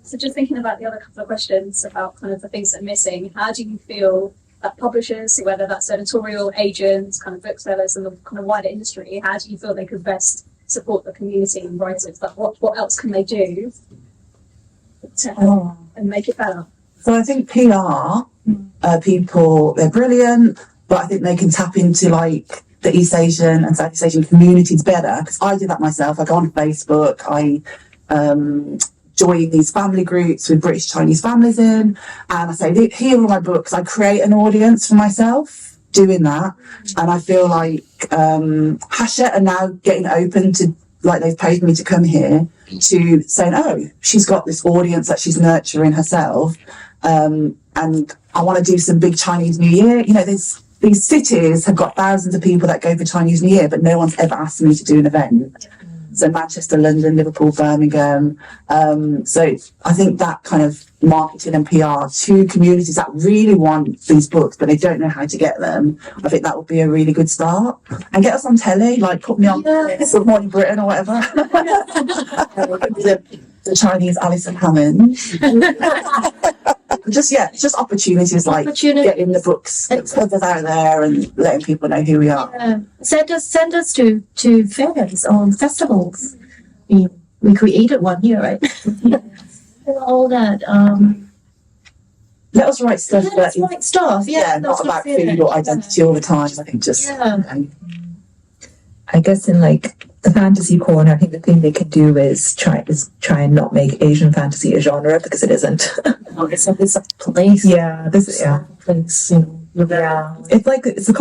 So just thinking about the other couple of questions about kind of the things that are missing, how do you feel that publishers, whether that's editorial agents, kind of booksellers and the kind of wider industry, how do you feel they could best support the community and writers? Like what else can they do to help and make it better? So I think PR people, they're brilliant, but I think they can tap into like the East Asian and Southeast Asian communities better, because I do that myself. I go on Facebook, I join these family groups with British Chinese families in, and I say, here are my books. I create an audience for myself doing that, and I feel like Hachette are now getting open to, like, they've paid me to come here, to saying, oh, she's got this audience that she's nurturing herself, and I want to do some big Chinese New Year. These cities have got thousands of people that go for Chinese New Year, but no one's ever asked me to do an event. So Manchester, London, Liverpool, Birmingham. So I think that kind of marketing and PR to communities that really want these books, but they don't know how to get them. I think that would be a really good start. And get us on telly, like put me on Good Morning Britain or whatever. the Chinese Alison Hammond. just opportunities like getting the books others out there and letting people know who we are. Yeah. Send us to fairs or festivals. We created one here, right? All that. Let us write stuff. Let's write stuff. Yeah, not about food or identity all the time. I think just. Yeah. I guess in like the fantasy corner, I think the thing they could do is try and not make Asian fantasy a genre, because it isn't. It's a place. Yeah, place. Yeah. It's like it's the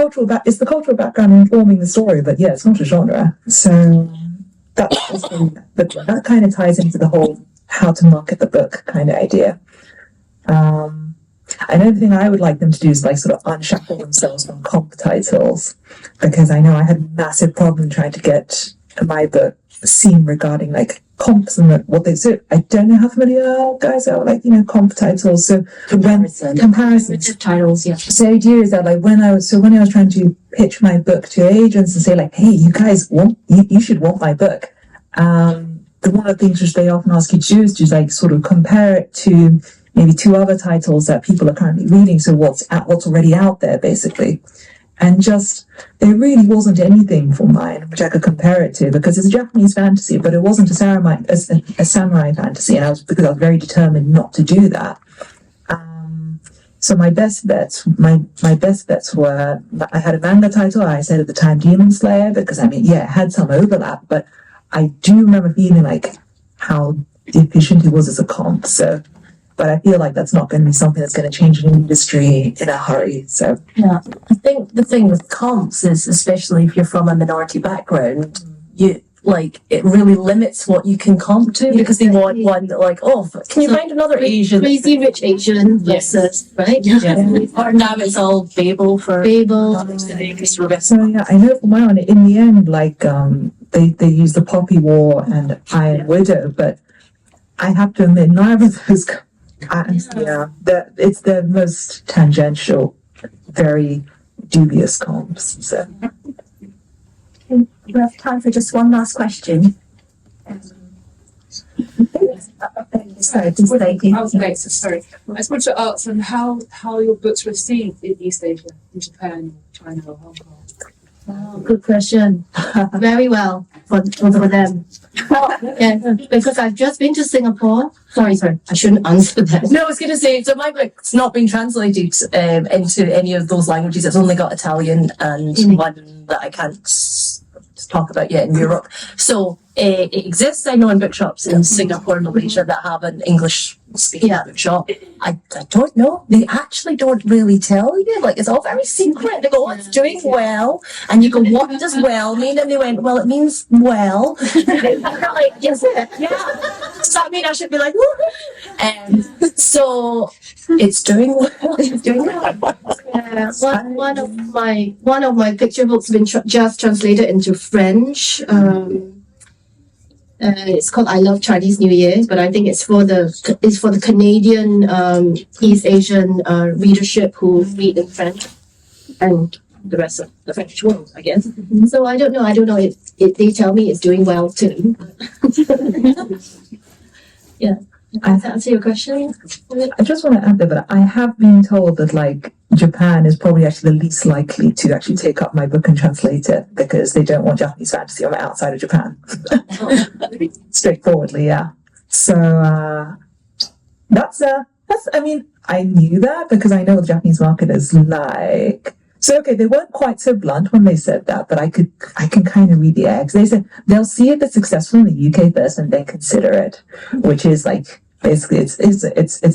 cultural background informing the story, but yeah, it's not a genre. So that kind of ties into the whole how to market the book kind of idea. Another thing I would like them to do is like sort of unshackle themselves from comp titles, because I know I had a massive problem trying to get my book seen regarding like comps and what they do. I don't know how familiar guys are like, comp titles. So comparisons titles, yeah. So the idea is that like when I was trying to pitch my book to agents and say like, hey, you guys you should want my book. One of the things which they often ask you to do is to like sort of compare it to maybe 2 other titles that people are currently reading. So what's already out there, basically. And just, there really wasn't anything for mine which I could compare it to, because it's a Japanese fantasy, but it wasn't a samurai fantasy, and because I was very determined not to do that. So my best bets were, I had a manga title, I said at the time Demon Slayer, because I mean, yeah, it had some overlap, but I do remember feeling like how deficient it was as a comp. So, but I feel like that's not going to be something that's going to change an industry in a hurry. So yeah, I think the thing with comps is, especially if you're from a minority background, you like it really limits what you can comp to, because they want one that like, oh, can you find another Asian? Crazy Rich Asian versus, right? Yeah. Or now it's all Babel for Babel. So yeah, I know for my one, in the end, like they use the Poppy War and Iron Widow, but I have to admit, neither of those. It's the most tangential, very dubious comps. So We have time for just one last question. Sorry, just lady. Okay, so sorry. I just wanted to ask how your books were received in East Asia, in Japan, China, or Hong Kong. Oh, good question. Very well for them. Yeah, because I've just been to Singapore. Sorry, I shouldn't answer that. No, I was going to say, so my book's not been translated into any of those languages. It's only got Italian and one that I can't talk about yet in Europe. So it exists, I know, in bookshops in Singapore and Malaysia that have an English-speaking bookshop. I don't know. They actually don't really tell you. Like, it's all very secret. They go, oh, it's doing well. And you go, what does well mean? And they went, well, it means well. And I'm like, yes, yeah. Does that mean I should be like, so it's doing well. It's doing well. Yeah, one of my picture books been just translated into French. It's called I Love Chinese New Year, but I think it's for the Canadian East Asian readership who read in French and the rest of the French world, I guess. So I don't know. If they tell me it's doing well too. Yeah. Does that answer your question? I just want to add there, but I have been told that like Japan is probably actually the least likely to actually take up my book and translate it, because they don't want Japanese fantasy on the outside of Japan. Straightforwardly, yeah. So that's I mean, I knew that because I know what the Japanese market is like. So okay, they weren't quite so blunt when they said that, but I can kind of read the eggs. They said they'll see if it's successful in the UK first and then consider it, which is like basically it's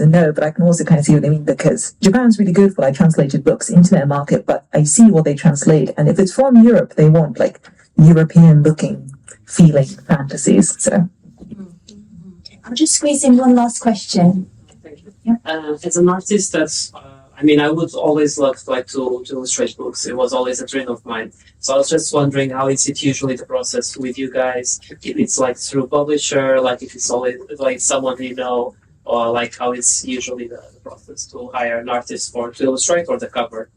a no, but I can also kind of see what they mean, because Japan's really good for like translated books into their market, but I see what they translate, and if it's from Europe, they want like European looking feeling fantasies. So I'll just squeeze in one last question. As an artist, I would always love to illustrate books. It was always a dream of mine. So I was just wondering, how is it usually the process with you guys? If it's like through publisher, like if it's always like someone you know, or like how is usually the process to hire an artist to illustrate or the cover?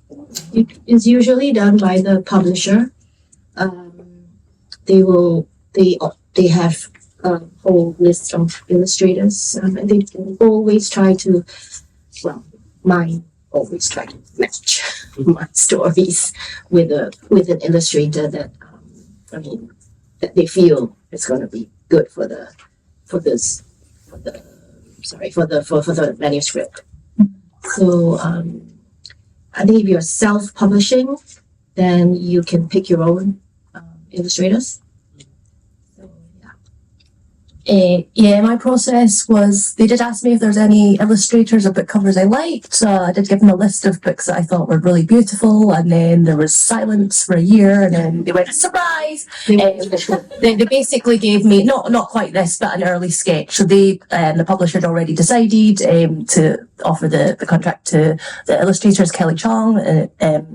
It's usually done by the publisher. They have a whole list of illustrators, and they always try to, always try to match my stories with an illustrator that that they feel is going to be good for the manuscript. So I think if you're self-publishing, then you can pick your own illustrators. My process was, they did ask me if there's any illustrators or book covers I liked, so I did give them a list of books that I thought were really beautiful, and then there was silence for a year, and then they went, surprise! They basically gave me, not quite this, but an early sketch. So the publisher had already decided to offer the contract to the illustrators, Kelly Chong.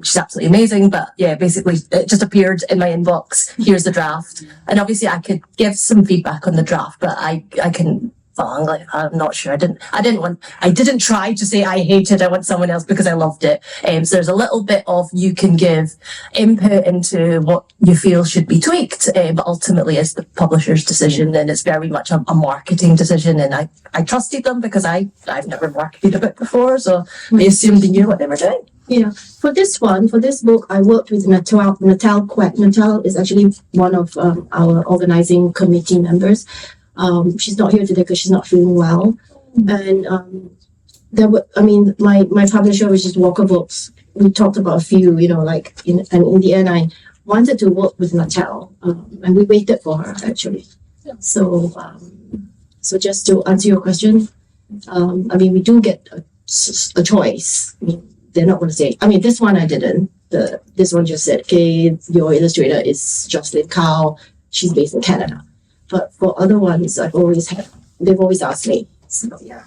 She's absolutely amazing, but yeah, basically it just appeared in my inbox, here's the draft. And obviously I could give some feedback on the draft, but I can, I'm not sure. I didn't try to say I hate it, I want someone else, because I loved it. So there's a little bit of, you can give input into what you feel should be tweaked, but ultimately it's the publisher's decision, and it's very much a marketing decision. And I trusted them because I've never marketed a book before, so they assumed they knew what they were doing. Yeah, for this book, I worked with Natal Quack. Natal is actually one of our organizing committee members. She's not here today because she's not feeling well. And my publisher, which is Walker Books, we talked about a few, and in the end, I wanted to work with Natal, and we waited for her actually. So just to answer your question, we do get a choice. They're not going to say, this one I didn't. This one just said, okay, your illustrator is Jocelyn Cow. She's based in Canada. But for other ones, they've always asked me. So, yeah.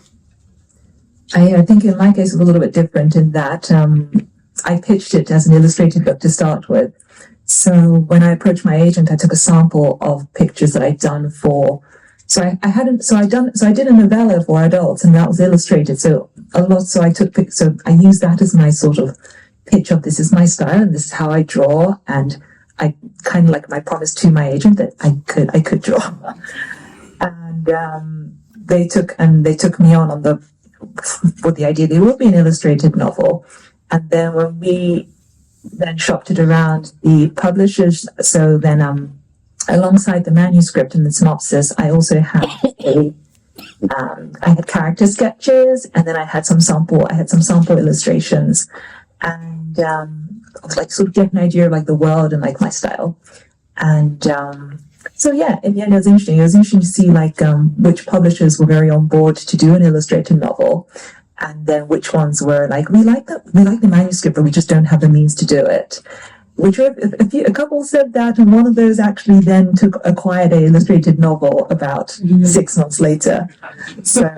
I think in my case, it was a little bit different in that I pitched it as an illustrated book to start with. So when I approached my agent, I took a sample of pictures that I'd done for. So I did a novella for adults, and that was illustrated. So I used that as my sort of pitch of this is my style and this is how I draw, and I kind of like my promise to my agent that I could draw. And they took me on with the idea there would be an illustrated novel. And then when we then shopped it around the publishers, so then alongside the manuscript and the synopsis, I also had I had character sketches, and then I had some sample illustrations, and like sort of get an idea of like the world and like my style. And so yeah, in the end, it was interesting. It was interesting to see like which publishers were very on board to do an illustrated novel, and then which ones were like, we like the manuscript, but we just don't have the means to do it. Which a couple said that, and one of those actually then acquired an illustrated novel about 6 months later. So,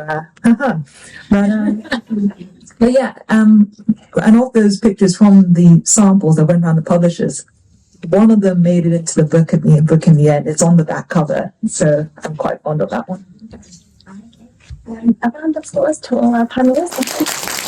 but yeah, and of those pictures from the samples that went around the publishers, one of them made it into the book in the end. It's on the back cover, so I'm quite fond of that one. A round of applause to all our panelists.